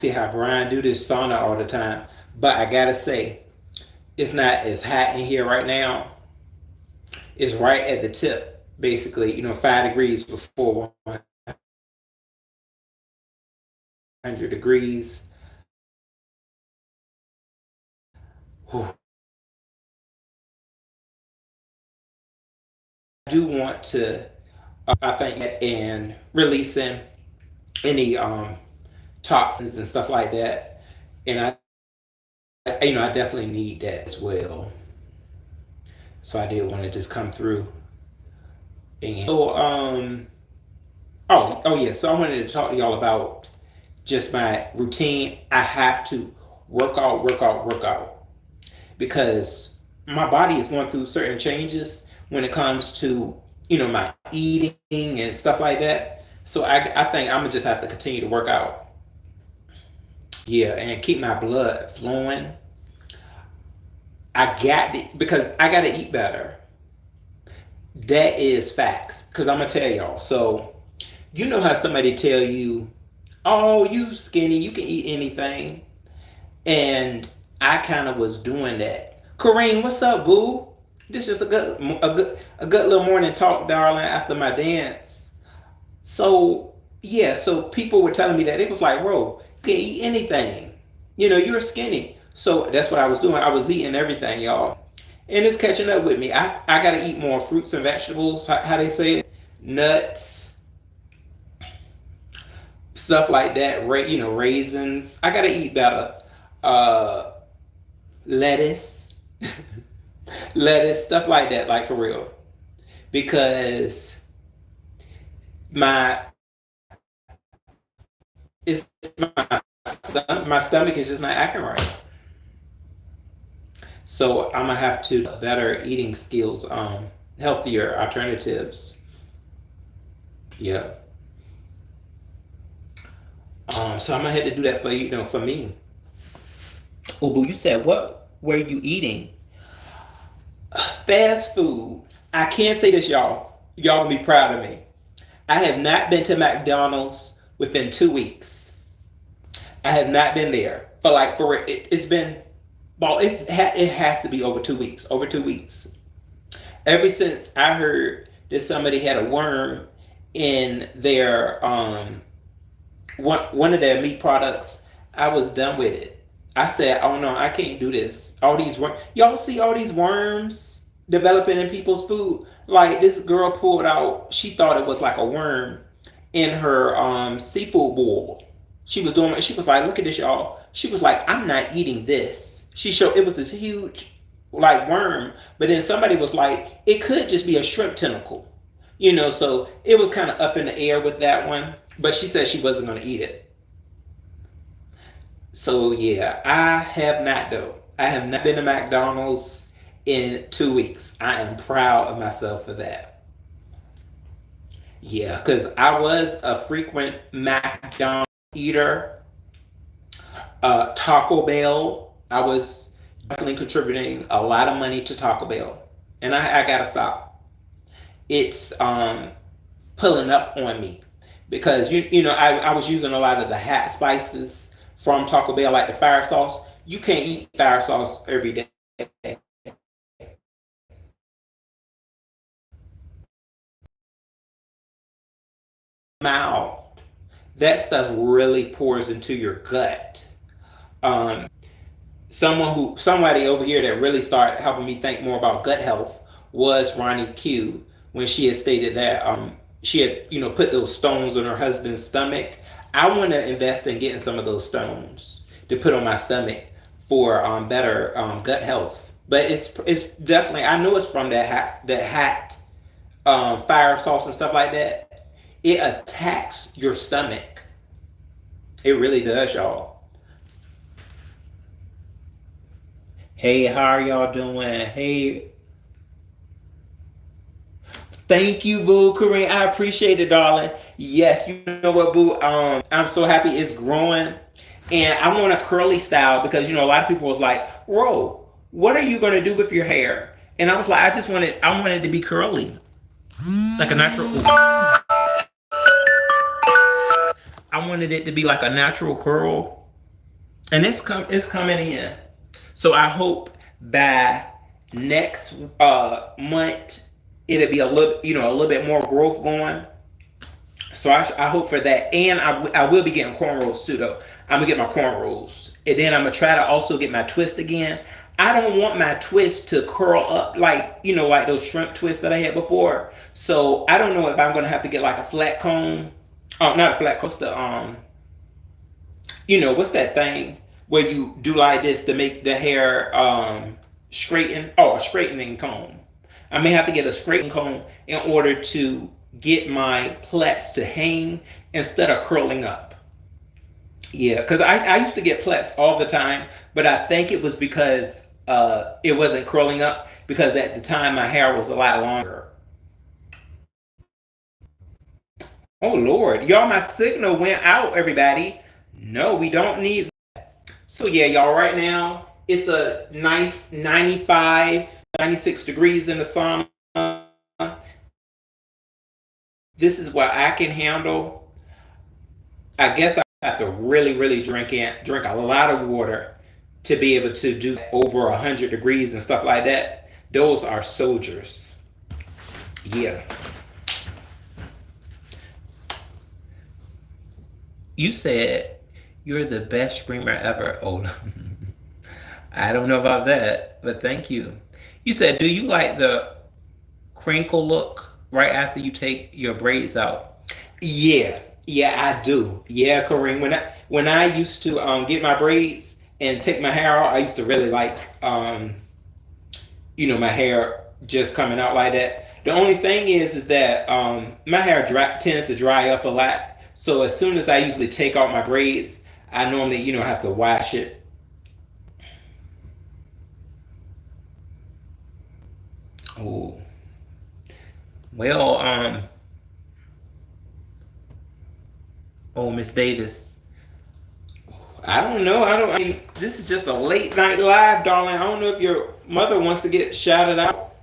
see how Brian do this sauna all the time. But I gotta say, it's not as hot in here right now. It's right at the tip, basically, 5 degrees before 100 degrees. Whew. I do want to, I think, and releasing any toxins and stuff like that. And I definitely need that as well. So I did want to just come through. And oh yeah. So I wanted to talk to y'all about just my routine. I have to work out because my body is going through certain changes when it comes to my eating and stuff like that. So I think I'm gonna just have to continue to work out. Yeah, and keep my blood flowing. I got it because I got to eat better. That is facts. Because I'm gonna tell y'all. So you know how somebody tell you, "Oh, you skinny, you can eat anything," and I kind of was doing that. Kareem, what's up, boo? This is a good little morning talk, darling, after my dance. So yeah, so people were telling me that it was like, bro, you can eat anything. You're skinny. So that's what I was doing. I was eating everything, y'all. And it's catching up with me. I gotta eat more fruits and vegetables, how they say it. Nuts, stuff like that. Raisins. I gotta eat better. Uh, lettuce, lettuce, stuff like that. Like for real, because my it's my stomach is just not acting right. So I'm gonna have to better eating skills, healthier alternatives. Yeah. So I'm gonna have to do that for for me. Oh, boo, you said what? Were you eating? Fast food. I can't say this, y'all. Y'all gonna be proud of me. I have not been to McDonald's within 2 weeks. I have not been there for it's been well. It has to be over 2 weeks. Over 2 weeks. Ever since I heard that somebody had a worm in their one of their meat products, I was done with it. I said, "Oh no, I can't do this." All these y'all see all these worms developing in people's food. Like this girl pulled out, she thought it was like a worm in her seafood bowl. She was doing. She was like, "Look at this, y'all." She was like, "I'm not eating this." She showed it was this huge like worm, but then somebody was like, "It could just be a shrimp tentacle." So it was kind of up in the air with that one. But she said she wasn't going to eat it. So yeah, I have not though. I have not been to McDonald's in 2 weeks. I am proud of myself for that. Yeah, because I was a frequent McDonald's eater. Taco Bell, I was definitely contributing a lot of money to Taco Bell, and I gotta stop. It's pulling up on me because I was using a lot of the hot spices from Taco Bell, like the fire sauce. You can't eat fire sauce every day. Mouth. That stuff really pours into your gut. Um, somebody over here that really started helping me think more about gut health was Ronnie Q when she had stated that she had put those stones on her husband's stomach. I want to invest in getting some of those stones to put on my stomach for better gut health. But it's definitely, I know it's from that hat fire sauce and stuff like that. It attacks your stomach. It really does, y'all. Hey, how are y'all doing? Hey, thank you, Boo Kareem. I appreciate it, darling. Yes, you know what, Boo? I'm so happy it's growing. And I want a curly style because a lot of people was like, Ro, what are you gonna do with your hair? And I was like, I wanted to be curly. Like a natural I wanted it to be like a natural curl. and it's coming in. So I hope by next month it'll be a little, a little bit more growth going. So I hope for that, and I will be getting cornrows too though. I'm gonna get my cornrows, and then I'm gonna try to also get my twist again. I don't want my twist to curl up like like those shrimp twists that I had before. So I don't know if I'm gonna have to get like a flat comb. Oh, not a flat comb. What's the what's that thing where you do like this to make the hair straighten? Oh, a straightening comb. I may have to get a straightening comb in order to get my plaits to hang instead of curling up. Yeah, because I used to get plaits all the time, but I think it was because it wasn't curling up because at the time my hair was a lot longer. Oh Lord, y'all, my signal went out, everybody. No, we don't need. So yeah, y'all, right now it's a nice 95, 96 degrees in the sauna. This is what I can handle. I guess I have to really, really drink a lot of water to be able to do over 100 degrees and stuff like that. Those are soldiers. Yeah. You said you're the best streamer ever. Oh, I don't know about that, but thank you. You said, do you like the crinkle look right after you take your braids out? Yeah, yeah, I do. Yeah, Kareem. When I used to get my braids and take my hair out, I used to really like my hair just coming out like that. The only thing is that my hair tends to dry up a lot. So as soon as I usually take out my braids, I normally have to wash it. Oh, well, oh, Miss Davis. I don't know. I mean, this is just a late night live, darling. I don't know if your mother wants to get shouted out.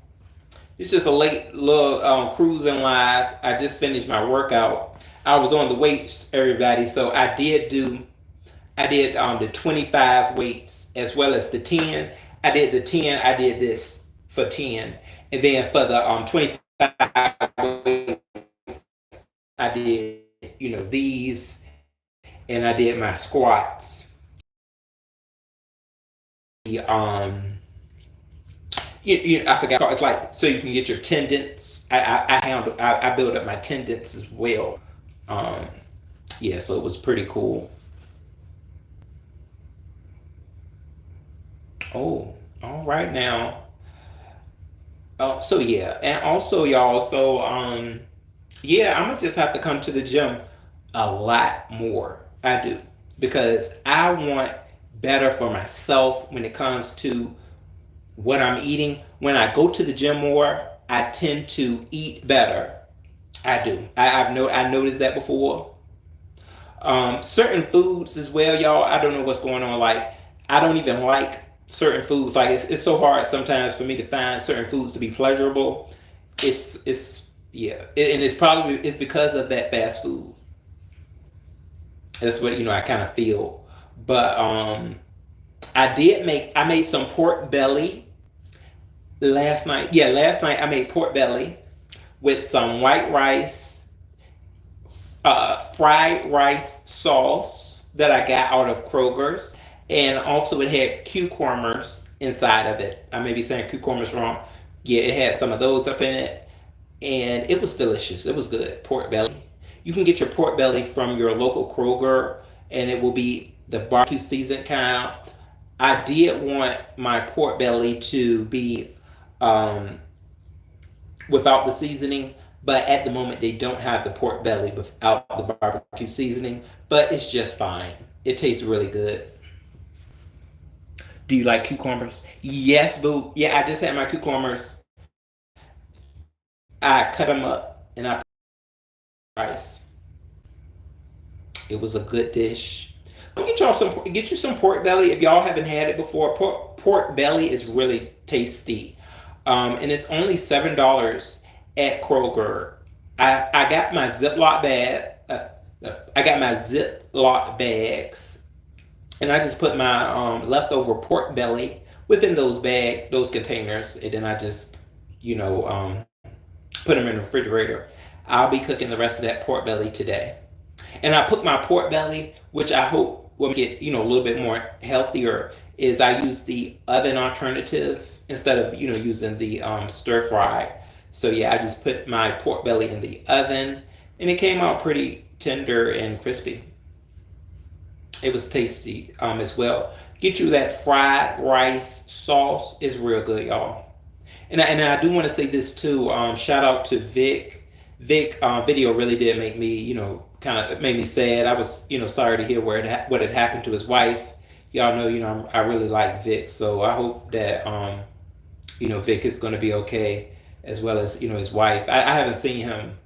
It's just a late little cruising live. I just finished my workout. I was on the weights, everybody. So I did the 25 weights as well as the 10. I did the 10. I did this for 10, and then for the 25 weights, I did these, and I did my squats. The I forgot. It's like so you can get your tendons. I build up my tendons as well. Um, yeah, so it was pretty cool. Oh, all right now. So yeah, and also y'all. So yeah, I'm gonna just have to come to the gym a lot more. I do because I want better for myself when it comes to what I'm eating. When I go to the gym more, I tend to eat better. I do. I noticed that before. Certain foods as well, y'all. I don't know what's going on. Like I don't even like certain foods. Like it's so hard sometimes for me to find certain foods to be pleasurable. It's yeah, and it's because of that fast food. That's what I kind of feel. But I made some pork belly last night. Yeah, last night I made pork belly with some white rice, fried rice sauce that I got out of Kroger's, and also it had cucumbers inside of it. I may be saying cucumbers wrong. Yeah, it had some of those up in it, and it was delicious. It was good. Pork belly. You can get your pork belly from your local Kroger, and it will be the barbecue season kind. I did want my pork belly to be um, without the seasoning, but at the moment they don't have the pork belly without the barbecue seasoning, but it's just fine. It tastes really good. Do you like cucumbers? Yes, boo. Yeah, I just had my cucumbers. I cut them up and I put rice. It was a good dish. Get you some pork belly if y'all haven't had it before. Pork belly is really tasty, and it's only $7 at Kroger. I got my Ziploc bag. I got my Ziploc bags and I just put my leftover pork belly within those containers, and then I just, you know, put them in the refrigerator. I'll be cooking the rest of that pork belly today, and I put my pork belly, which I hope will make it, a little bit more healthier. Is I use the oven alternative instead of using the stir fry. So yeah, I just put my pork belly in the oven, and it came out pretty tender and crispy. It was tasty as well. Get you that fried rice sauce is real good, y'all. And I do want to say this too. Shout out to Vic. Vic video really did make me, kind of made me sad. I was, sorry to hear what had happened to his wife. Y'all know, I really like Vic, so I hope that, Vic is going to be okay, as well as, his wife. I haven't seen him,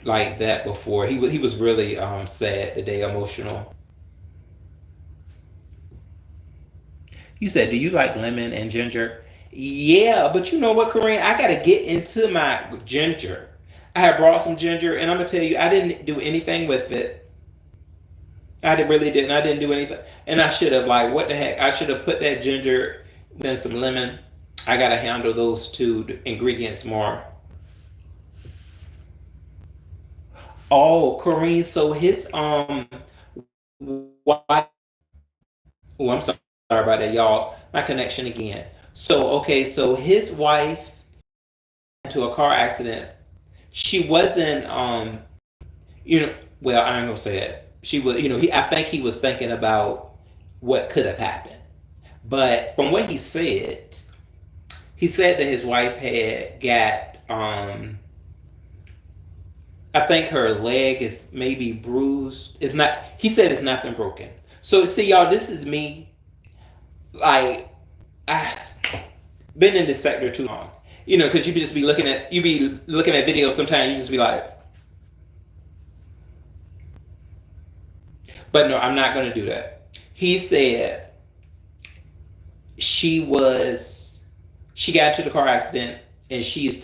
like that before. He was really sad today, emotional. You said, do you like lemon and ginger? Yeah, but you know what, Corinne? I got to get into my ginger. I had brought some ginger, and I'm going to tell you, I didn't do anything with it. Really didn't. I didn't do anything. And I should have, like, what the heck? I should have put that ginger and some lemon. I got to handle those two ingredients more. Oh, Corinne, so his wife. Oh, I'm sorry about that, y'all. My connection again. So okay, so his wife into a car accident. She wasn't you know well, I ain't gonna say that. She was, I think he was thinking about what could have happened. But from what he said that his wife had got I think her leg is maybe bruised. It's not, he said it's nothing broken. So see, y'all, this is me, like, I been in this sector too long. Because you be looking at videos sometimes, you just be like, but no, I'm not gonna do that. He said she was she got into the car accident, and she's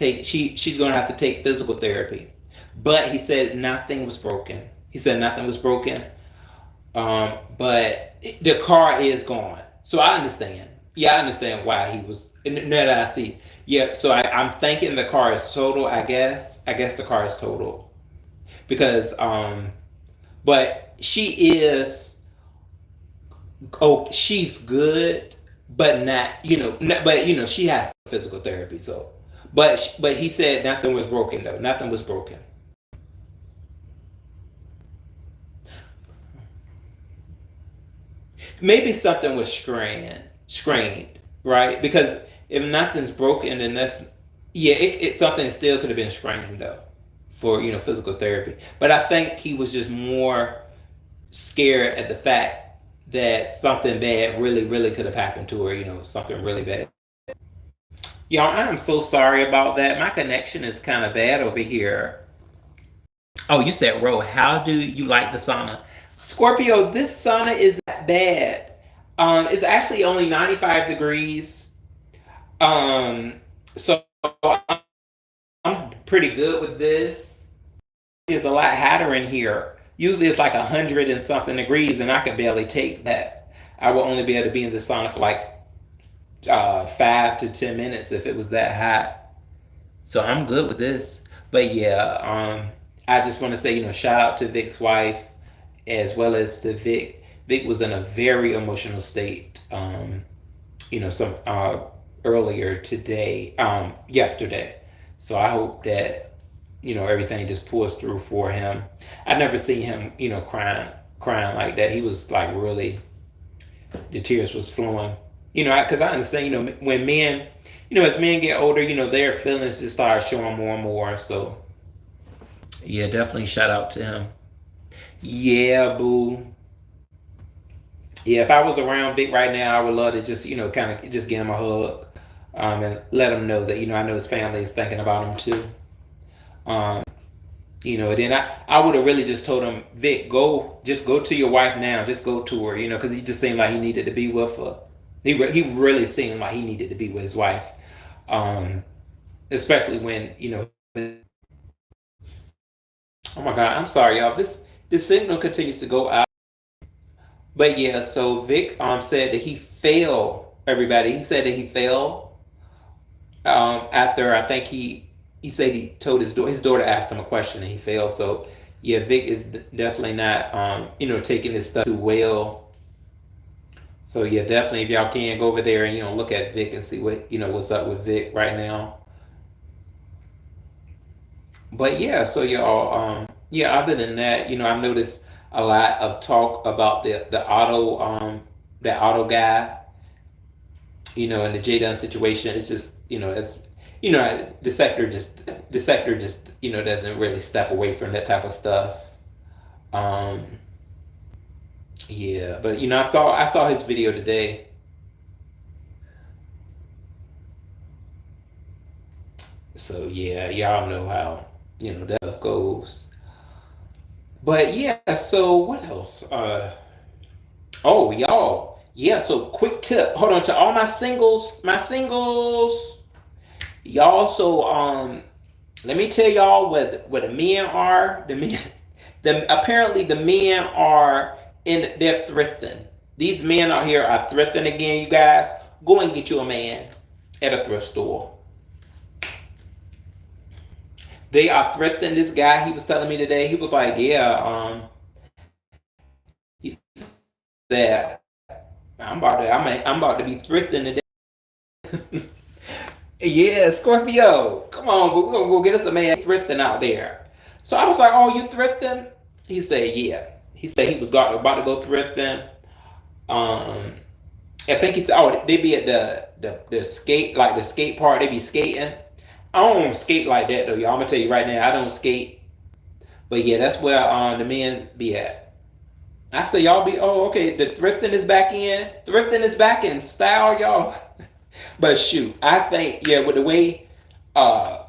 gonna have to take physical therapy. But he said nothing was broken. He said nothing was broken. But the car is gone. So I understand. Yeah, I understand why he was. Now that I see, yeah. So I'm thinking the car is total. I guess the car is total because but she is. Oh, she's good, but not. But she has physical therapy. So, but he said nothing was broken though. Nothing was broken. Maybe something was strained, right? Because if nothing's broken, then that's, yeah, it something still could have been strained though, for physical therapy. But I think he was just more scared at the fact that something bad really, really could have happened to her. Something really bad. Y'all, I am so sorry about that. My connection is kind of bad over here. Oh, you said, Ro, how do you like the sauna? Scorpio, this sauna is not bad. It's actually only 95 degrees. So I'm pretty good with this. It's a lot hotter in here. Usually it's like 100 and something degrees, and I could barely take that. I would only be able to be in the sauna for like 5 to 10 minutes if it was that hot. So I'm good with this. But yeah, I just want to say, shout out to Vic's wife as well as to Vic. Vic was in a very emotional state, some earlier today, yesterday. So I hope that everything just pulls through for him. I've never seen him, crying like that. He was like really, the tears was flowing. Because I understand, when men, as men get older, their feelings just start showing more and more. So yeah, definitely shout out to him. Yeah, boo. Yeah, if I was around Vic right now, I would love to just, kind of just give him a hug, and let him know that, I know his family is thinking about him too. Um, and then I would have really just told him, Vic, just go to your wife now, just go to her, because he just seemed like he needed to be with her. He really seemed like he needed to be with his wife, um, especially when, oh my God, I'm sorry, y'all. This signal continues to go out. But yeah, so Vic said that he failed everybody. He said that he failed after I think he said he told his daughter asked him a question and he failed. So yeah, Vic is definitely not taking this stuff too well. So yeah, definitely if y'all can go over there and look at Vic and see what's up with Vic right now. But yeah, so y'all yeah, other than that, I've noticed a lot of talk about the auto that auto guy, and the J Dunn situation. It's just it's the sector just doesn't really step away from that type of stuff. Um yeah, but I saw his video today. So yeah, y'all know how that stuff goes. But yeah, so what else? Oh, y'all. Yeah, so quick tip. Hold on to all my singles. Y'all, so let me tell y'all what the men are. The men apparently the men are they're thrifting. These men out here are thrifting again, you guys. Go and get you a man at a thrift store. They are thrifting. This guy, he was telling me today, he was like, yeah, he said, I'm about to be thrifting today. Yeah, Scorpio. Come on, we're gonna go get us a man thrifting out there. So I was like, "Oh, you thrifting?" He said, "Yeah." He said he was about to go thrifting. Um, I think he said, "Oh, they be at the skate like the skate park. They be skating." I don't skate like that though, y'all. I'm gonna tell you right now, I don't skate. But yeah, that's where the men be at. I say y'all be. Oh, okay. The thrifting is back in. Thrifting is back in style, y'all. But shoot, I think yeah, with the way uh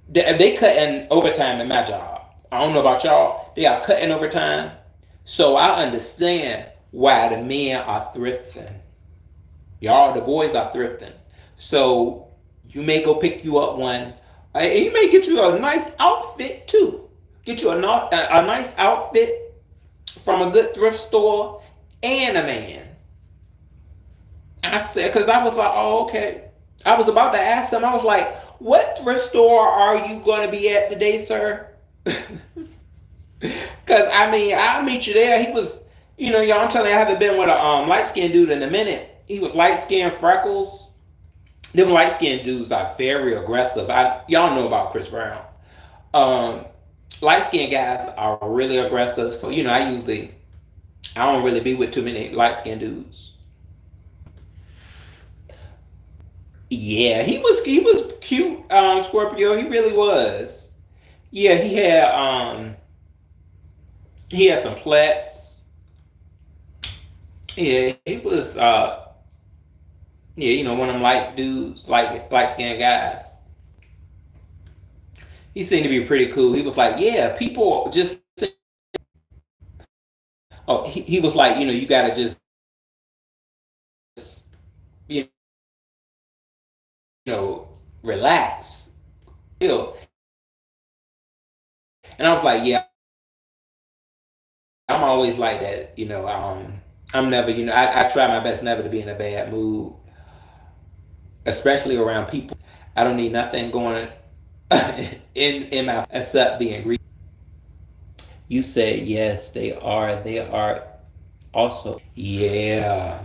they cutting overtime in my job. I don't know about y'all. They are cutting overtime. So I understand why the men are thrifting. Y'all, the boys are thrifting. So you may go pick you up one. You may get you a nice outfit too. Get you a nice outfit from a good thrift store and a man. I said, because I was like, oh, okay. I was about to ask him, I was like, what thrift store are you going to be at today, sir? Because, I mean, I'll meet you there. He was, y'all, I'm telling you, I haven't been with a light skinned dude in a minute. He was light skinned, freckles. Them light skinned dudes are very aggressive. Y'all know about Chris Brown. Um, Light skinned guys are really aggressive. So, I don't really be with too many light skinned dudes. Yeah, he was cute, Scorpio. He really was. Yeah, he had some plaits. Yeah, he was yeah, one of them light dudes, light skinned guys. He seemed to be pretty cool. He was like, yeah, people just oh he was like, you gotta just you relax. Chill. And I was like, yeah, I'm always like that, I'm never, I try my best never to be in a bad mood, especially around people. I don't need nothing going in my except being greedy. You said yes, they are. They are also. Yeah.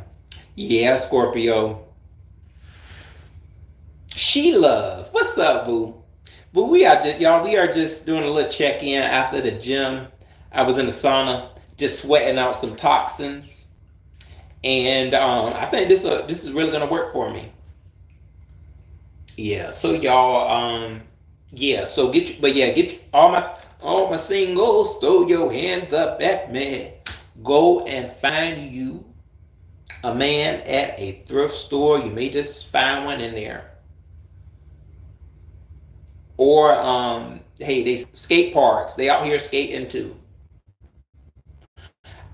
Yeah, Scorpio. She love. What's up, boo? But we are just doing a little check-in after the gym. I was in the sauna, just sweating out some toxins. And I think this is really gonna work for me. Yeah. So y'all, yeah. So get all my singles. Throw your hands up at me. Go and find you a man at a thrift store. You may just find one in there, or hey, they skate parks. They out here skating too.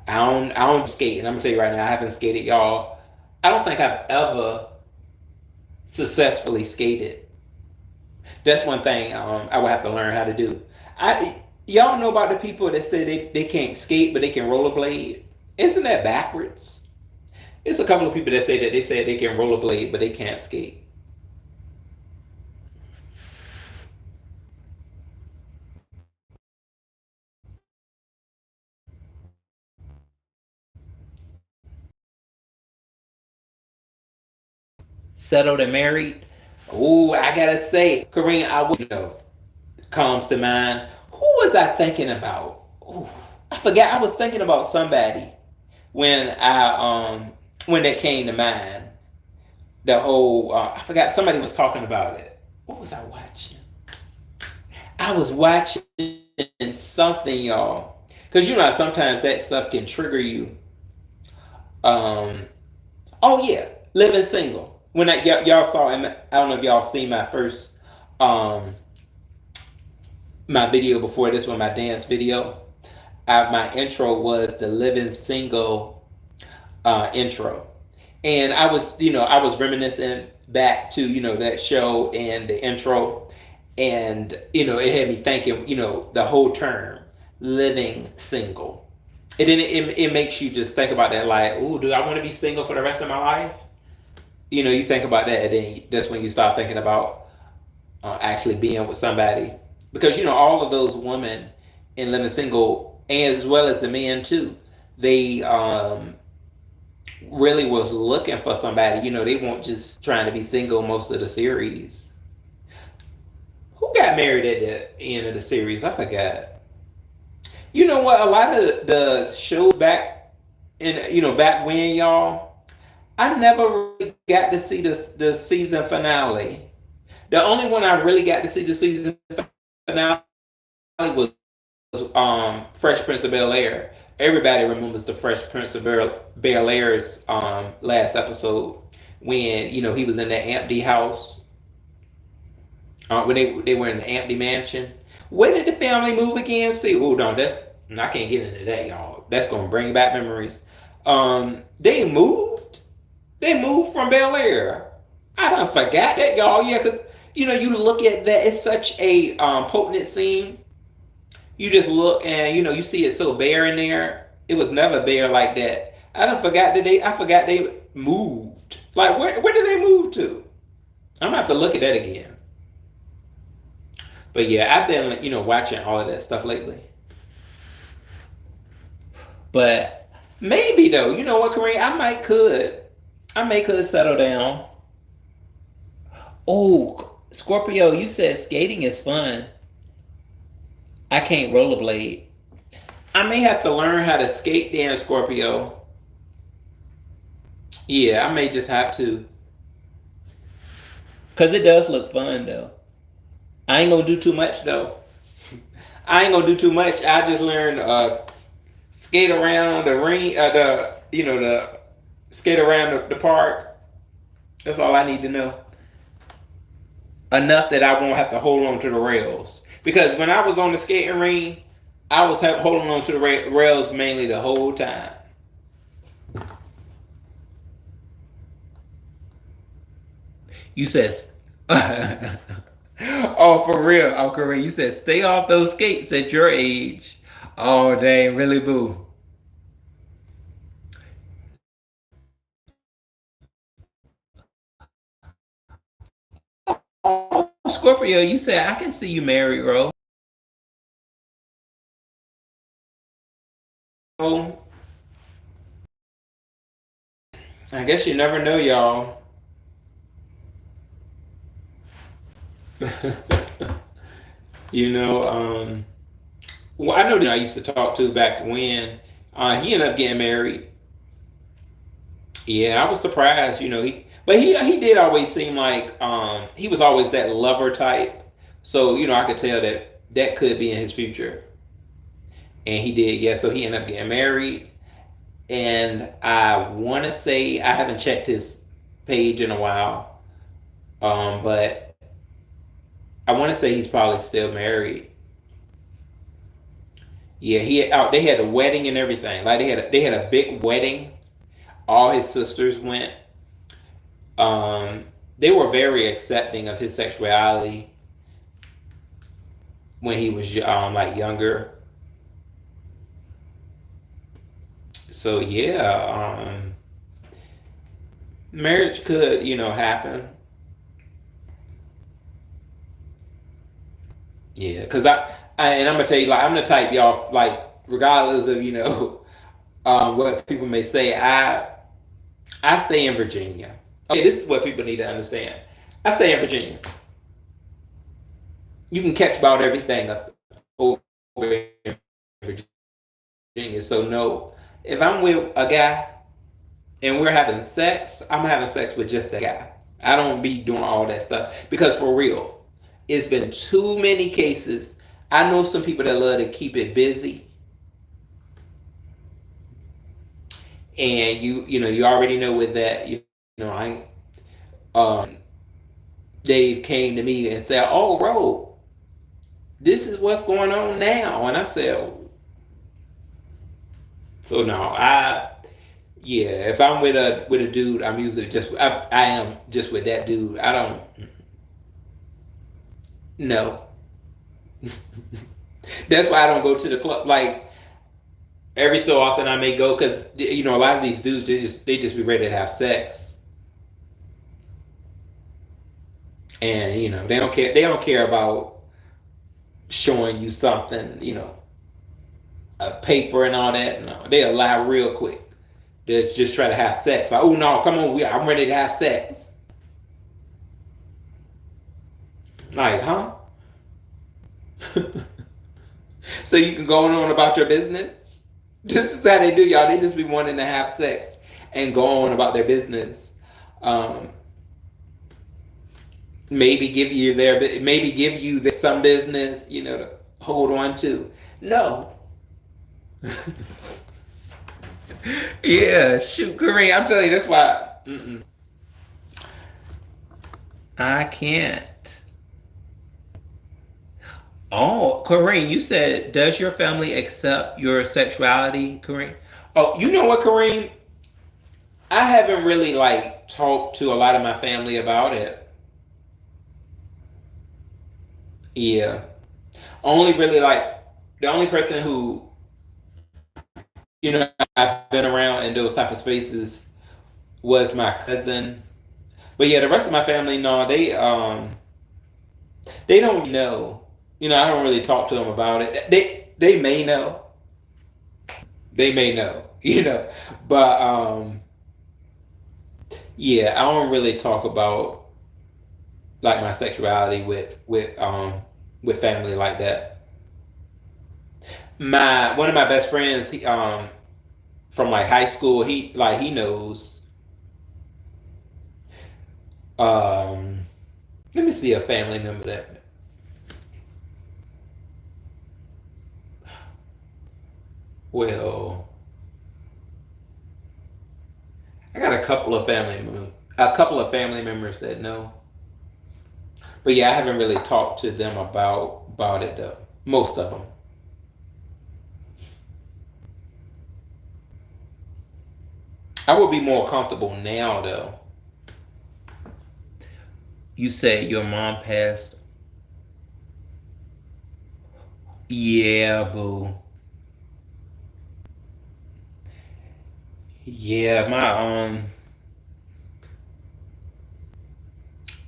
I don't skate, and I'm gonna tell you right now, I haven't skated, y'all. I don't think I've ever successfully skated. That's one thing I would have to learn how to do. Y'all know about the people that say they can't skate but they can rollerblade. Isn't that backwards? It's a couple of people that say that they say they can rollerblade, but they can't skate. Settled and married. Oh, I gotta say, Kareem, I would comes to mind. Who was I thinking about? Ooh, I forgot. I was thinking about somebody when when that came to mind. The whole I forgot somebody was talking about it. What was I watching? I was watching something, y'all. Cause sometimes that stuff can trigger you. Um, oh yeah, living single. When y'all saw, I don't know if y'all seen my first um my video before this one, my dance video. My intro was the living single intro, and I was reminiscing back to that show and the intro, and it had me thinking, the whole term living single. And then it makes you just think about that, like, oh, do I want to be single for the rest of my life? You think about that, and then that's when you start thinking about actually being with somebody, because all of those women in living single, as well as the men too, they really was looking for somebody. They weren't just trying to be single most of the series. Who got married at the end of the series? I forgot. You know what? A lot of the shows back in back when, y'all, I never really got to see the season finale. The only one I really got to see the season finale was Fresh Prince of Bel Air. Everybody remembers the Fresh Prince of Bel Air's last episode when he was in that empty house, when they were in the empty mansion. Where did the family move again? See, oh no, I can't get into that, y'all. That's gonna bring back memories. They moved. They moved from Bel Air. I done forgot that, y'all. Yeah, because you look at that. It's such a potent scene. You just look and you see it so bare in there. It was never bare like that. I forgot they moved. Like where did they move to? I'm gonna have to look at that again. But yeah, I've been watching all of that stuff lately. But maybe though, you know what, Kareem? I may could settle down. Oh, Scorpio, you said skating is fun. I can't rollerblade. I may have to learn how to skate then, Scorpio. Yeah, I may just have to. Cause it does look fun though. I ain't gonna do too much though. I ain't gonna do too much. I just learn skate around the ring, the skate around the park. That's all I need to know. Enough that I won't have to hold on to the rails. Because when I was on the skating ring, I was holding on to the rails mainly the whole time. You said, oh, for real, oh, Kareem, you said stay off those skates at your age. Oh, dang, really, boo. Oh, Scorpio, you said I can see you married, bro. Oh, I guess you never know, y'all. you know, um, well, I know that I used to talk to back when he ended up getting married. Yeah, I was surprised. But he did always seem like he was always that lover type. So I could tell that that could be in his future, and he did. Yeah, so he ended up getting married, and I want to say I haven't checked his page in a while, but I want to say he's probably still married. Yeah, they had a wedding and everything. Like they had a big wedding. All his sisters went. Um, they were very accepting of his sexuality when he was like younger. So yeah, marriage could, happen. Yeah, because and I'm gonna tell you, like, I'm the type, y'all, like, regardless of, what people may say, I stay in Virginia. Okay, this is what people need to understand. I stay in Virginia. You can catch about everything up over in Virginia. So no, if I'm with a guy and we're having sex, I'm having sex with just that guy. I don't be doing all that stuff because for real, it's been too many cases. I know some people that love to keep it busy, and you already know with that. I Dave came to me and said, "Oh, bro, this is what's going on now," and I said, "So no, yeah, if I'm with a dude, I'm usually I am just with that dude. I don't no. That's why I don't go to the club. Like every so often, I may go because a lot of these dudes they just be ready to have sex, and they don't care. They don't care about showing you something. A paper and all that. No, they'll lie real quick. They just try to have sex. Like, oh no, come on, I'm ready to have sex. Like, huh? So you can go on about your business. This is how they do, y'all. They just be wanting to have sex and go on about their business. Um, maybe give you some business, to hold on to. No. Yeah, shoot, Kareem. I'm telling you, that's why. I can't. Oh, Kareem, you said, does your family accept your sexuality, Kareem? Oh, you know what, Kareem? I haven't really like talked to a lot of my family about it. Yeah. Only really like the only person who, I've been around in those type of spaces was my cousin. But yeah, the rest of my family, no, they don't know. I don't really talk to them about it. They may know. They may know, But yeah, I don't really talk about like my sexuality with family like that. My one of my best friends, from like high school, he knows. Um, Let me see a family member that. Well, I got a couple of family members that know. But yeah, I haven't really talked to them about it though. Most of them. I would be more comfortable now though. You said your mom passed. Yeah, boo. Yeah, my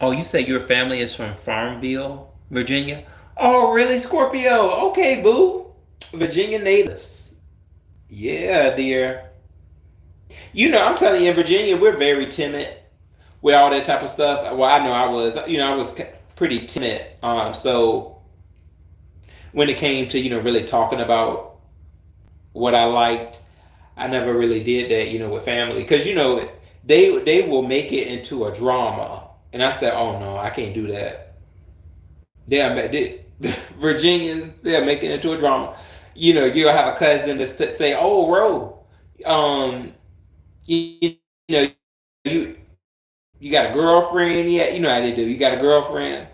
Oh, you say your family is from Farmville, Virginia? Oh, really, Scorpio? Okay, boo. Virginia natives. Yeah, dear. I'm telling you, in Virginia, we're very timid with all that type of stuff. Well, I know I was pretty timid. So when it came to, really talking about what I liked, I never really did that, with family. Because, they will make it into a drama. And I said, oh no, I can't do that. Virginians, they're making it into a drama. You'll have a cousin that say, oh, bro, um, you know, you you got a girlfriend yet? You know how they do. You got a girlfriend.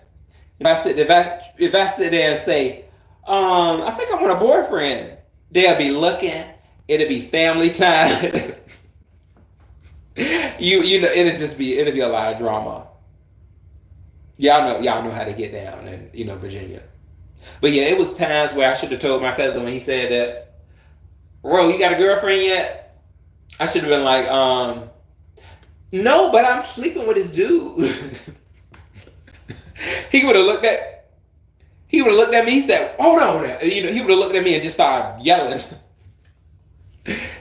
If I sit there and say, I think I want a boyfriend, they'll be looking. It'll be family time. It'll be a lot of drama. Y'all know how to get down in Virginia. But yeah, it was times where I should have told my cousin when he said that, bro, you got a girlfriend yet? I should have been like, no, but I'm sleeping with this dude. he would have looked at he would have looked at me. He said, "Hold on," he would have looked at me and just started yelling.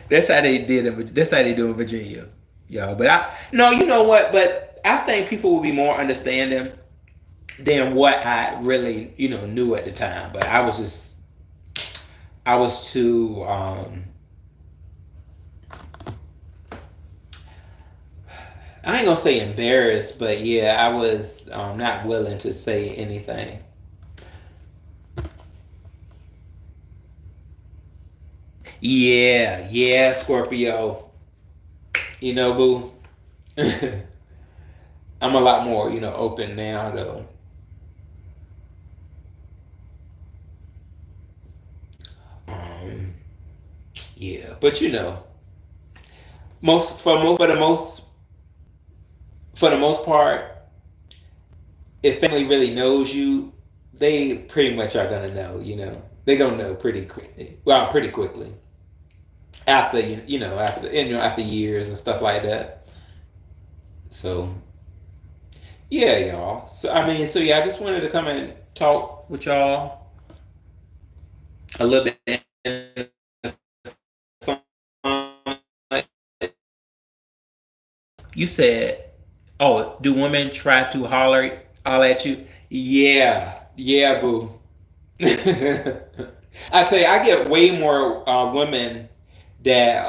That's how they did it. That's how they do in Virginia, yo. But I no, you know what? But I think people will be more understanding than what I really knew at the time. But I was too I ain't gonna say embarrassed, but yeah, I was not willing to say anything. Yeah, yeah, Scorpio. Boo. I'm a lot more, open now though. Um, yeah, but for the most part, if family really knows you, they pretty much are gonna know. They're gonna know pretty quickly. Well, pretty quickly after after years and stuff like that. So yeah, y'all. So I mean, so yeah, I just wanted to come and talk with y'all a little bit. You said, "Oh, do women try to holler at you?" Yeah, yeah, boo. I tell you, I get way more women that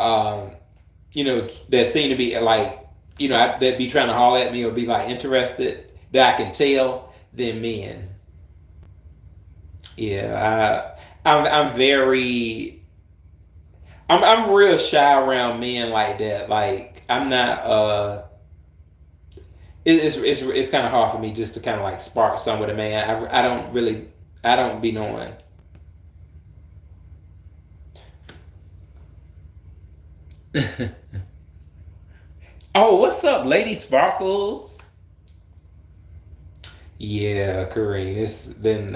that seem to be like that be trying to holler at me or be like interested that I can tell than men. Yeah, I'm very I'm real shy around men like that. Like I'm not it's kind of hard for me just to kind of like spark some with a man. I don't really I don't be knowing. Oh, what's up, Lady Sparkles? Yeah, Kareem. It's been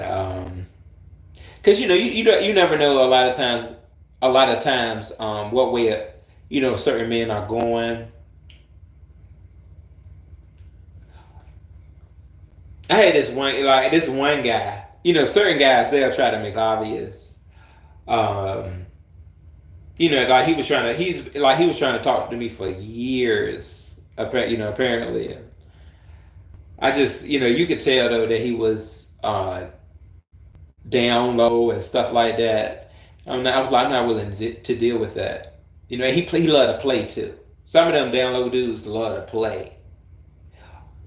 because you never know a lot of times what way certain men are going. I had this one guy. Certain guys they'll try to make obvious. Um, like he was trying to talk to me for years. Apparently, I just you could tell though that he was down low and stuff like that. I'm not willing to deal with that. He loved to play too. Some of them down low dudes love to play,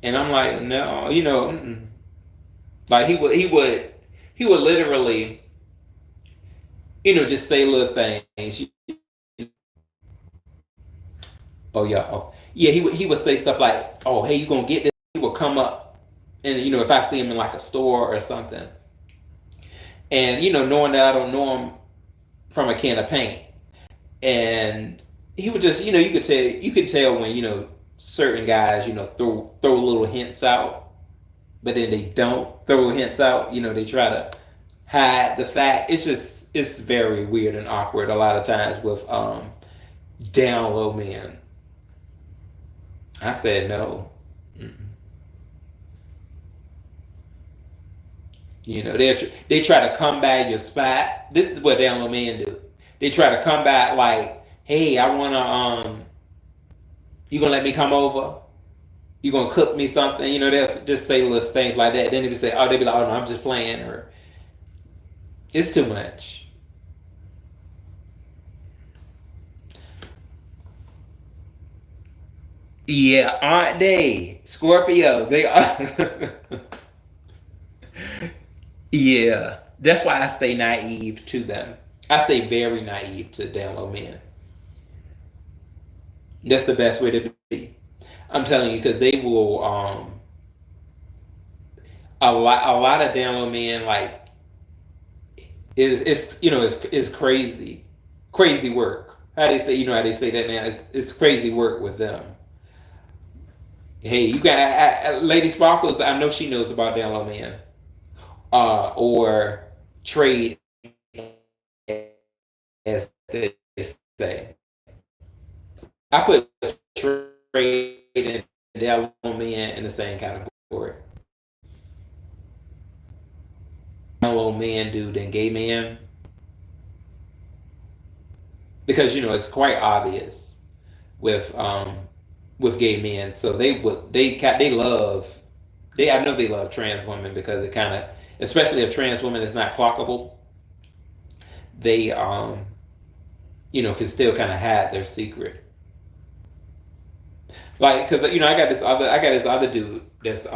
and I'm like, no, mm-mm. Like he would literally, just say little things. Oh yeah, oh yeah. He would say stuff like, oh hey, you gonna get this? He would come up, and if I see him in like a store or something, and knowing that I don't know him from a can of paint, and he would just you could tell when certain guys throw little hints out, but then they don't throw hints out. They try to hide the fact. It's very weird and awkward a lot of times with down low men. I said no. Mm-mm. They try to come by your spot. This is what down low men do. They try to come back like, hey, I wanna you gonna let me come over? You gonna cook me something? They'll just say little things like that. Then they be like, oh no, I'm just playing, or it's too much. Yeah, aren't they? Scorpio, they are. Yeah, that's why I stay naive to them. I stay very naive to down low men. That's the best way to be. I'm telling you, because they will a lot of down low men like it's crazy work. How they say that now? It's crazy work with them. Hey, you got Lady Sparkles. I know she knows about down low man. Or trade, as they say. I put trade and Dell men in the same category. Mellow men do than gay men because it's quite obvious with gay men. So they love I know they love trans women because it kind of, especially a trans woman that's not clockable, they can still kind of hide their secret. Like, because I got this other dude that's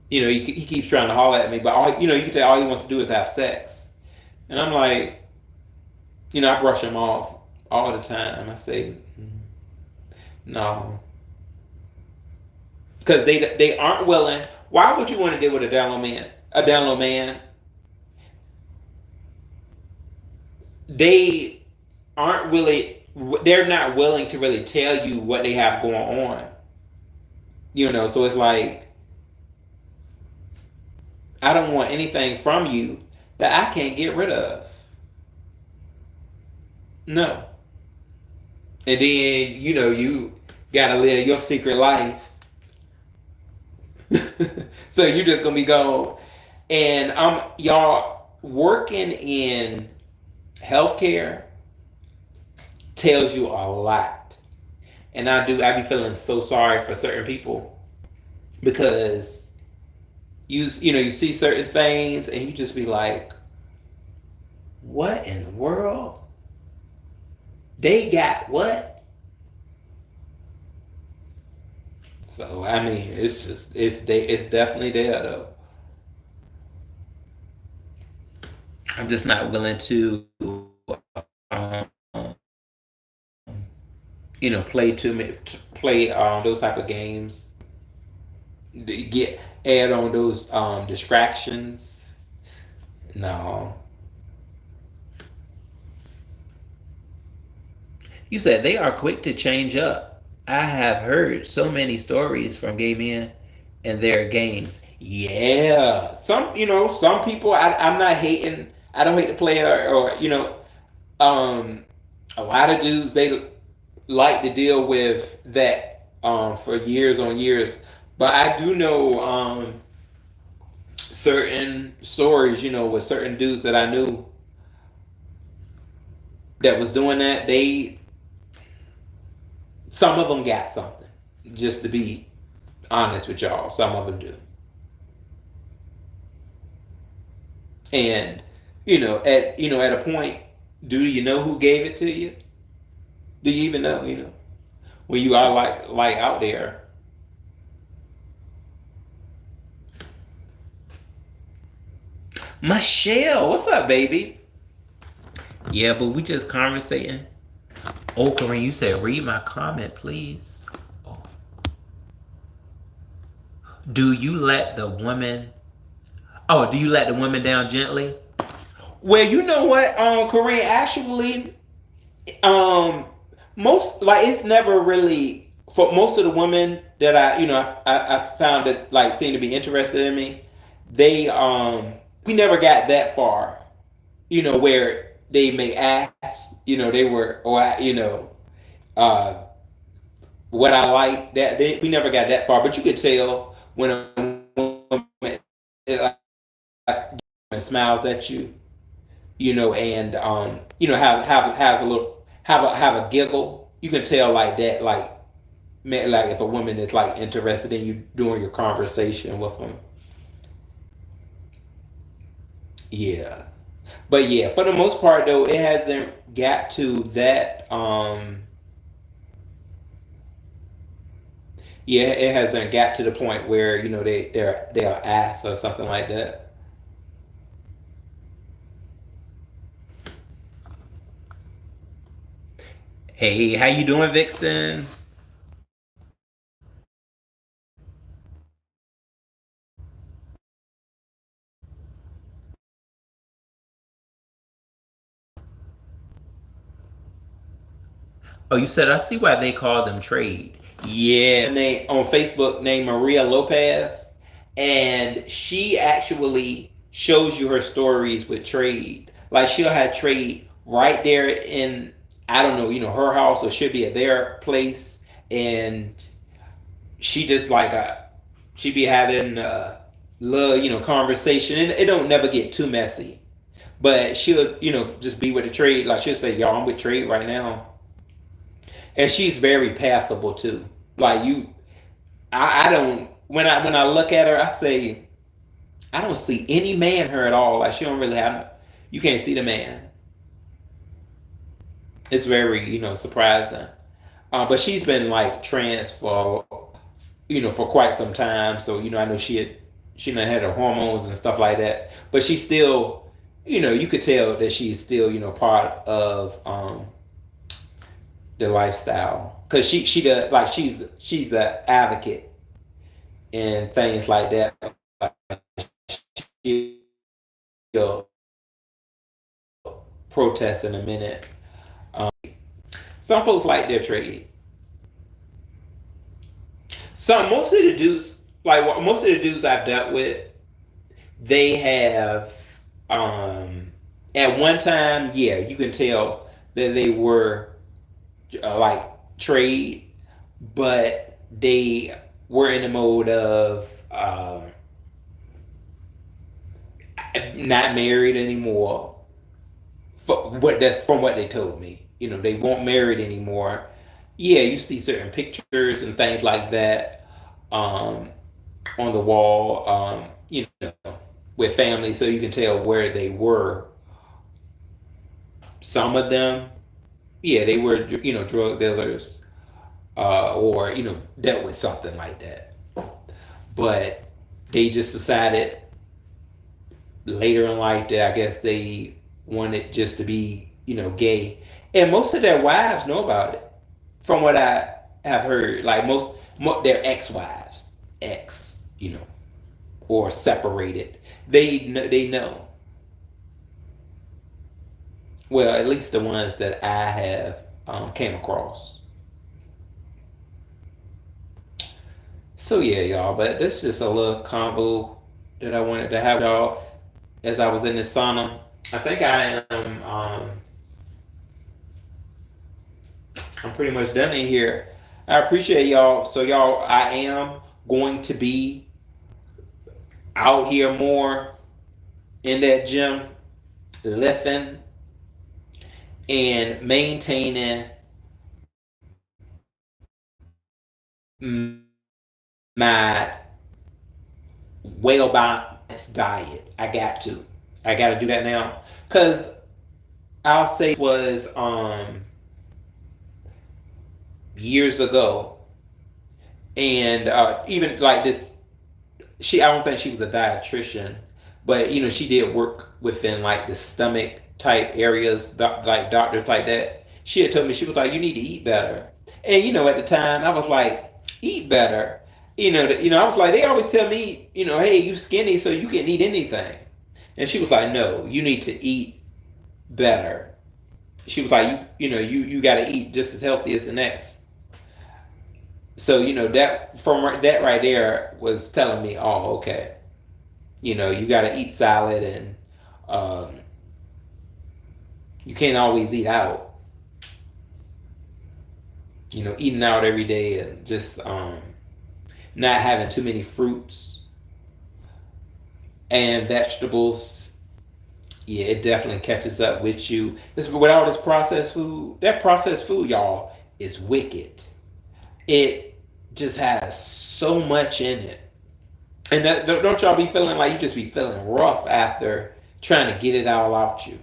he keeps trying to holler at me, but you can tell all he wants to do is have sex, and I'm like, I brush him off all the time. I say, no, because they aren't willing. Why would you want to deal with a down low man? A down low man. They aren't really. They're not willing to really tell you what they have going on. So it's like, I don't want anything from you that I can't get rid of. No. And then, you gotta live your secret life. So you're just gonna be gone. And y'all working in healthcare tells you a lot. And I be feeling so sorry for certain people because you see certain things and you just be like, what in the world? They got what? So I mean, it's definitely there though. I'm just not willing to, um, play play those type of games. Get add on those distractions. No, you said they are quick to change up. I have heard so many stories from gay men and their games. Yeah, some people. I'm not hating. I don't hate the player, or um, a lot of dudes they like to deal with that for years on years. But I do know certain stories, with certain dudes that I knew that was doing that. Some of them got something. Just to be honest with y'all, some of them do. And at a point, do you know who gave it to you? Do you even know? When you are like out there. Michelle, what's up, baby? Yeah, but we just conversating. Oh, Corinne, you said read my comment, please. Oh. Do you let the woman? Oh, do you let the women down gently? Well, you know what, Corinne. Actually, um, most like it's never really for most of the women that I found that like seem to be interested in me. They we never got that far. Where they may ask. They were or uh what I like that we never got that far. But you could tell when a woman like, smiles at you, and have has a little have a giggle. You can tell like that, like man, like if a woman is like interested in you during your conversation with them. Yeah, but yeah, for the most part though, it hasn't got to that. Yeah, it hasn't got to the point where they're asked or something like that. Hey, how you doing, Vixen? Oh, you said I see why they call them trade. Yeah, and they on Facebook named Maria Lopez, and she actually shows you her stories with trade. Like she'll have trade right there in I don't know, her house or should be at their place, and she just like she be having little conversation, and it don't never get too messy. But she'll just be with the trade. Like she'll say, "Y'all, I'm with trade right now," and she's very passable too. Like I don't when I look at her, I say I don't see any man in her at all. Like she don't really have. You can't see the man. It's very surprising. But she's been like trans for for quite some time. So I know she done had her hormones and stuff like that. But she's still you could tell that she's still part of the lifestyle, because she does, like she's an advocate and things like that. Like, she'll protest in a minute. Some folks like their trade. Most of the dudes, like most of the dudes I've dealt with, they have at one time, yeah, you can tell that they were like trade, but they were in the mode of not married anymore. From what they told me, they won't married anymore. Yeah, you see certain pictures and things like that on the wall, with family, so you can tell where they were. Some of them, yeah, they were drug dealers, or dealt with something like that. But they just decided later in life that I guess they wanted just to be gay, and most of their wives know about it. From what I have heard, like their ex-wives, or separated, they know. Well, at least the ones that I have came across. So yeah, y'all. But this is just a little combo that I wanted to have y'all as I was in the sauna. I think I am. I'm pretty much done in here. I appreciate y'all. So y'all, I am going to be out here more in that gym, lifting and maintaining my well balanced diet. I got to do that now, because I'll say it was years ago, and even like this, I don't think she was a dietitian, but she did work within like the stomach type areas, like doctors like that. She had told me, she was like, you need to eat better. And at the time I was like, eat better. I was like, they always tell me, hey, you skinny so you can eat anything. And she was like, no, you need to eat better. She was like, you got to eat just as healthy as the next. So that right there was telling me, oh, okay, you got to eat salad, and you can't always eat out. Eating out every day and just not having too many fruits and vegetables. Yeah, it definitely catches up with you. With all this processed food. That processed food, y'all, is wicked. It just has so much in it. And don't y'all be feeling like you just be feeling rough after trying to get it all out you.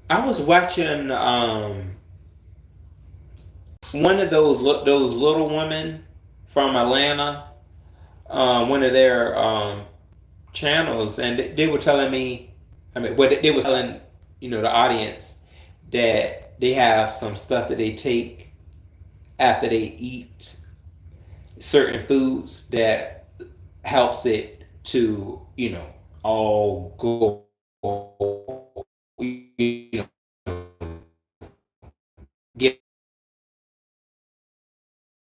I was watching one of those little women from Atlanta, one of their channels, and they were telling me, they were telling the audience that they have some stuff that they take after they eat certain foods that helps it to all go, get.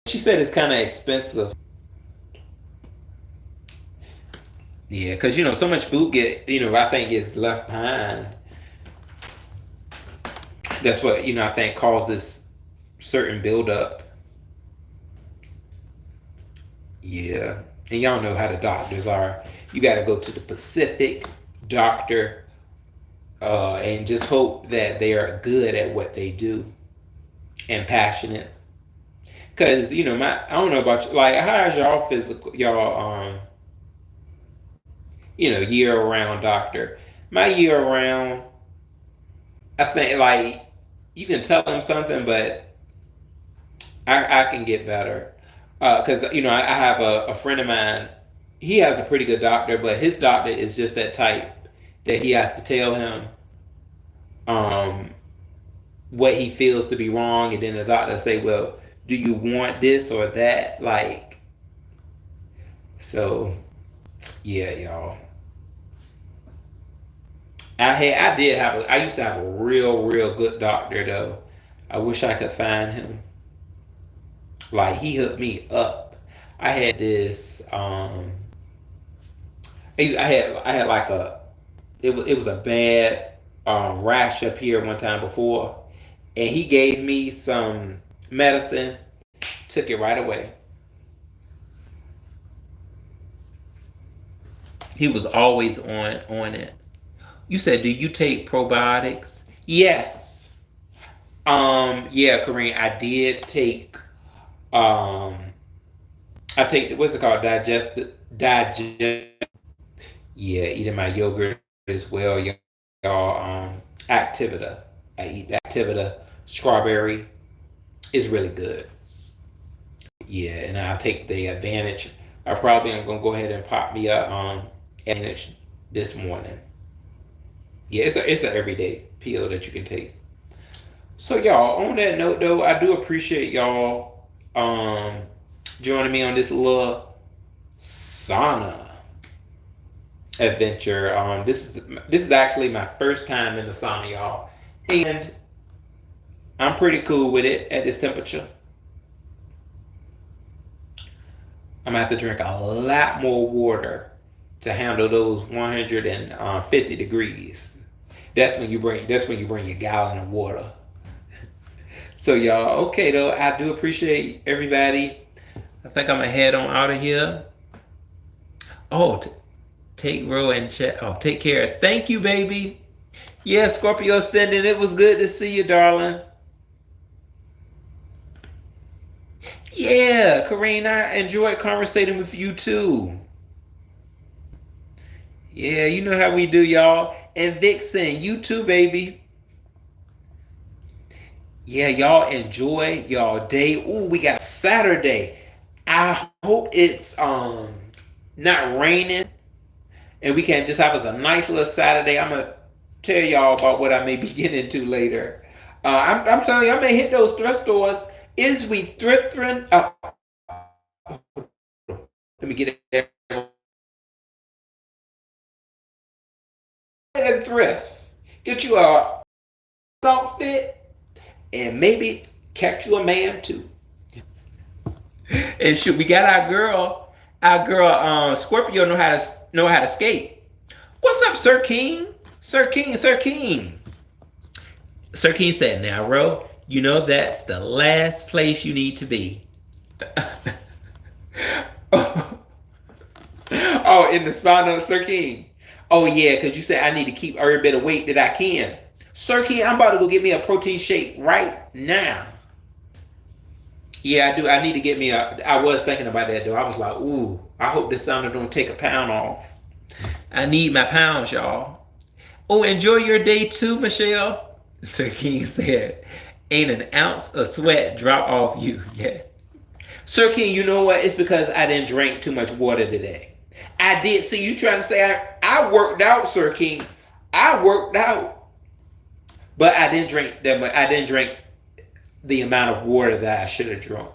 She said it's kind of expensive. Yeah, because so much food I think gets left behind. That's what, I think causes certain buildup. Yeah. And y'all know how the doctors are. You got to go to the Pacific doctor, and just hope that they are good at what they do and passionate. Cause I don't know about you, like how's y'all physical, year round doctor. My year round, I think like you can tell them something, but I can get better. Cause I have a friend of mine. He has a pretty good doctor, but his doctor is just that type that he has to tell him um what he feels to be wrong, and then the doctor say, "Well, do you want this or that?" Like, so yeah, y'all. I used to have a real good doctor though. I wish I could find him. Like he hooked me up. I had this I had like it was a bad rash up here one time before, and he gave me some medicine, took it right away. He was always on it. You said, do you take probiotics? Yes. Yeah, Kareem, I did take um I take what's it called? Digest. Yeah, eating my yogurt as well, y'all. Activita. I eat Activita. Strawberry is really good. Yeah, and I'll take the advantage. I probably am gonna go ahead and pop me a advantage this morning. Yeah, it's a everyday pill that you can take. So y'all, on that note though, I do appreciate y'all joining me on this little sauna adventure. This is actually my first time in the sauna, y'all, and I'm pretty cool with it at this temperature. I'm gonna have to drink a lot more water to handle those 150 degrees. That's when you bring your gallon of water. So y'all, okay though, I do appreciate everybody. I think I'm gonna head on out of here. Oh, take row and chat. Oh, take care. Thank you, baby. Yeah, Scorpio sending. It was good to see you, darling. Yeah, Karina, I enjoyed conversating with you too. Yeah, you know how we do, y'all. And Vixen, you too, baby. Yeah, y'all enjoy y'all day. Ooh, we got Saturday. I hope it's not raining and we can just have us a nice little Saturday. I'm gonna tell y'all about what I may be getting into later. I'm telling you, I may hit those thrift stores. Is we thrifting? Let me get it. And thrift. Get you a outfit and maybe catch you a man too. And shoot, we got our girl, Scorpio know how to skate. What's up, Sir King? Sir King, Sir King. Sir King said, now, Ro, you know that's the last place you need to be. Oh, in the sauna, Sir King. Oh, yeah, because you said I need to keep every bit of weight that I can. Sir King, I'm about to go get me a protein shake right now. Yeah, I do. I need to get me a. I was thinking about that though. I was like, ooh, I hope this sauna don't take a pound off. I need my pounds, y'all. Oh, enjoy your day too, Michelle. Sir King said, ain't an ounce of sweat drop off you yet. Sir King, you know what? It's because I didn't drink too much water today. I did see you trying to say I worked out, Sir King. I worked out. But I didn't drink that much. I didn't drink the amount of water that I should have drunk.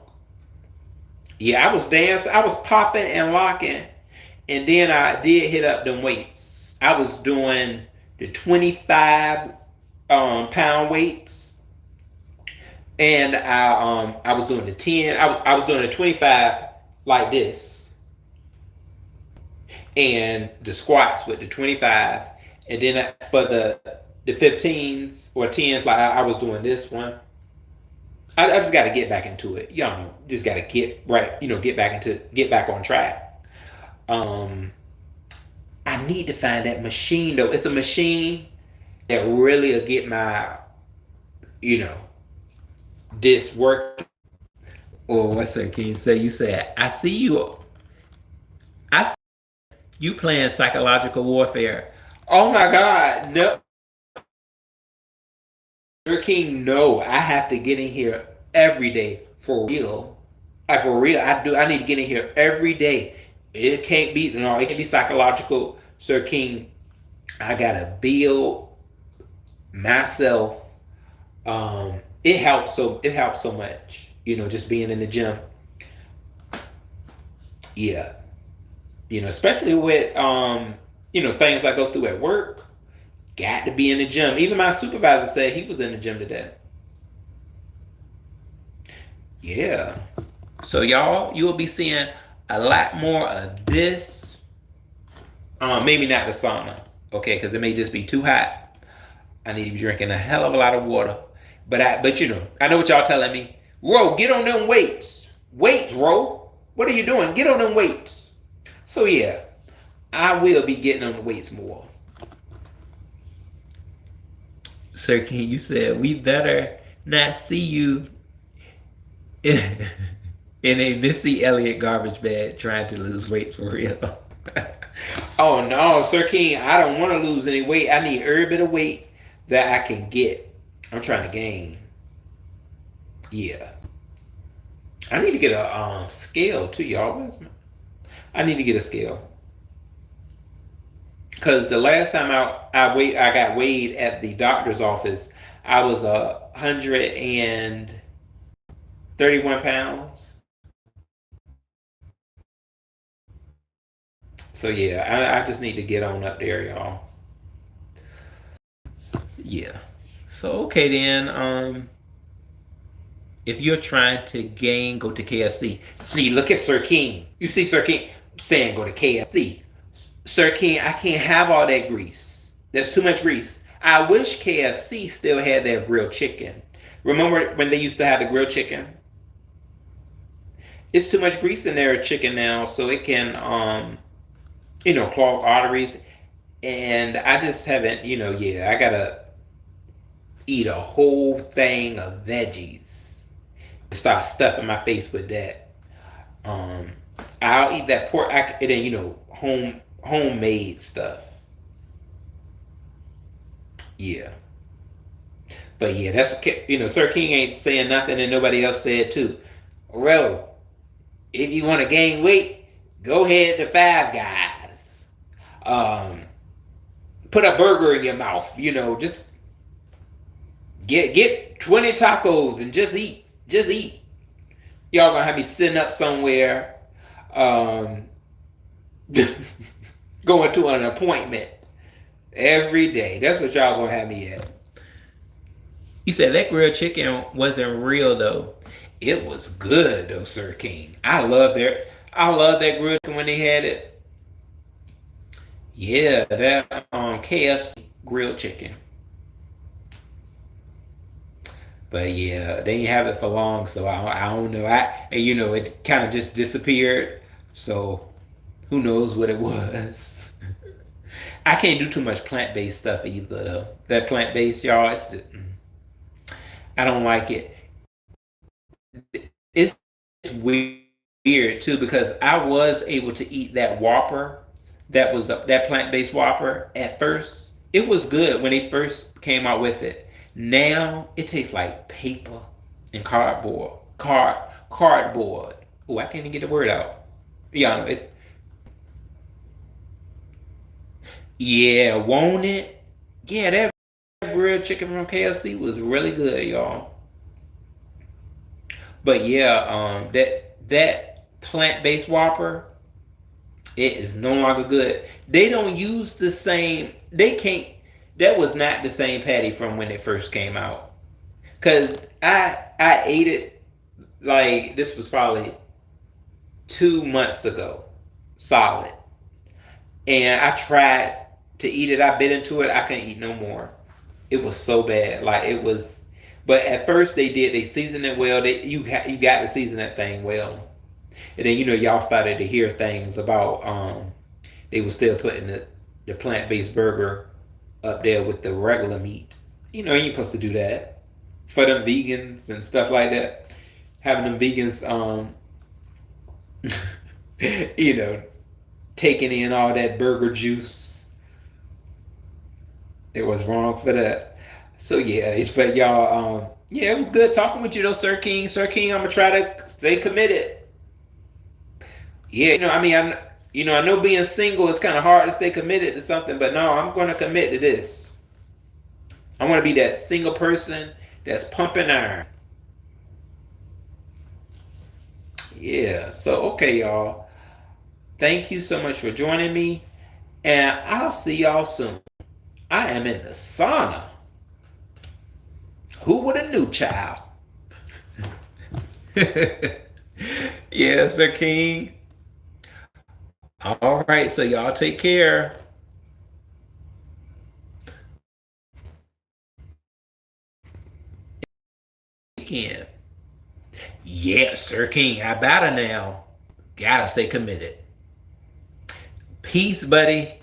Yeah, I was dancing. I was popping and locking. And then I did hit up them weights. I was doing the 25 pound weights. And I was doing the 10. I was doing the 25 like this. And the squats with the 25. And then for the the 15s or 10s, like I was doing this one. I just got to get back into it. Y'all know, just got to get right. Get back on track. Um, I need to find that machine though. It's a machine that really will get my, you know, this work. Or what's that? Can you say? You said, I see you. I see you playing psychological warfare. Oh my God, no, Sir King, no. I have to get in here every day for real. Like for real, I do. I need to get in here every day. It can't be no. It can be psychological, Sir King. I gotta build myself. It helps so. It helps so much. Just being in the gym. Yeah. Especially with things I go through at work. Got to be in the gym. Even my supervisor said he was in the gym today. Yeah. So y'all, you will be seeing a lot more of this. Maybe not the sauna, okay, because it may just be too hot. I need to be drinking a hell of a lot of water. But I know what y'all telling me. Ro, get on them weights. Weights, Ro. What are you doing? Get on them weights. So yeah, I will be getting on the weights more. Sir King, you said we better not see you in a Missy Elliott garbage bag trying to lose weight for real. Oh no, Sir King, I don't want to lose any weight. I need every bit of weight that I can get. I'm trying to gain. Yeah. I need to get a scale too, y'all. I need to get a scale. Cause the last time I got weighed at the doctor's office, I was 131 pounds. So yeah, I just need to get on up there, y'all. Yeah. So okay then. If you're trying to gain, go to KFC. See, look at Sir King. You see Sir King saying go to KFC. Sir King, I can't have all that grease. There's too much grease. I wish KFC still had their grilled chicken. Remember when they used to have the grilled chicken? It's too much grease in their chicken now, so it can clog arteries. And I just haven't, I gotta eat a whole thing of veggies. Start stuffing my face with that. Um, I'll eat that pork. And then homemade stuff. Yeah, but yeah, that's Sir King ain't saying nothing, and nobody else said too. Well, if you want to gain weight, go ahead to Five Guys. Um, put a burger in your mouth. Just get 20 tacos and just eat. Just eat. Y'all gonna have me sitting up somewhere, um, going to an appointment every day. That's what y'all gonna have me at. You said that grilled chicken wasn't real though. It was good though, Sir King. I love that grilled chicken when they had it. Yeah, that KFC grilled chicken. But yeah, they didn't have it for long, so I don't know. It kind of just disappeared. So who knows what it was? I can't do too much plant based stuff either, though. That plant based, y'all, I don't like it. It's weird too because I was able to eat that Whopper, that plant based Whopper at first. It was good when they first came out with it. Now it tastes like paper and cardboard. Cardboard. Oh, I can't even get the word out. Y'all know it's yeah, won't it? Yeah, that grilled chicken from KFC was really good, y'all. But yeah, that plant based Whopper, it is no longer good. They don't use the same. They can't. That was not the same patty from when it first came out. Cause I ate it like this was probably 2 months ago, solid. And I tried to eat it. I bit into it. I couldn't eat no more. It was so bad. Like it was, but at first they seasoned it well. You got to season that thing well, and then y'all started to hear things about they were still putting the plant based burger up there with the regular meat. You ain't supposed to do that for them vegans and stuff like that. Having them vegans you know taking in all that burger juice. It was wrong for that. So yeah, but y'all, yeah, it was good talking with you though, Sir King. Sir King, I'm gonna try to stay committed. Yeah, I mean, I know being single is kind of hard to stay committed to something, but no, I'm gonna commit to this. I want to be that single person that's pumping iron. Yeah. So okay, y'all. Thank you so much for joining me, and I'll see y'all soon. I am in the sauna. Who would have knew, child? Yeah, Sir King. All right, so y'all take care. Weekend. Yeah, Sir King, how about it now? Gotta stay committed. Peace, buddy.